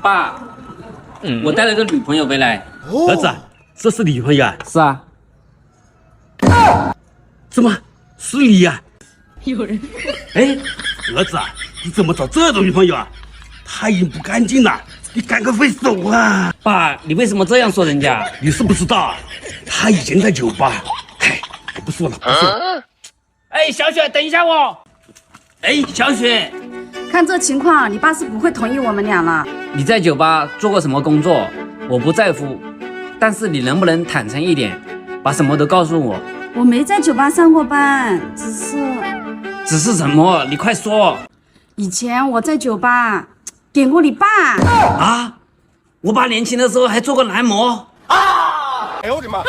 爸，我带了个女朋友回来。儿子，这是女朋友啊？是啊。怎么是你呀？有人。哎，儿子，你怎么找这种女朋友啊？太阴不干净了，你赶快分手啊！爸，你为什么这样说人家？你是不知道啊，他以前在酒吧。嗨，不说了，不说了。哎，小雪，等一下我。哎，小雪，看这情况，你爸是不会同意我们俩了。你在酒吧做过什么工作？我不在乎，但是你能不能坦诚一点，把什么都告诉我？我没在酒吧上过班，只是什么？你快说。以前我在酒吧点过你爸啊！我爸年轻的时候还做过男模啊！哎呦我的妈！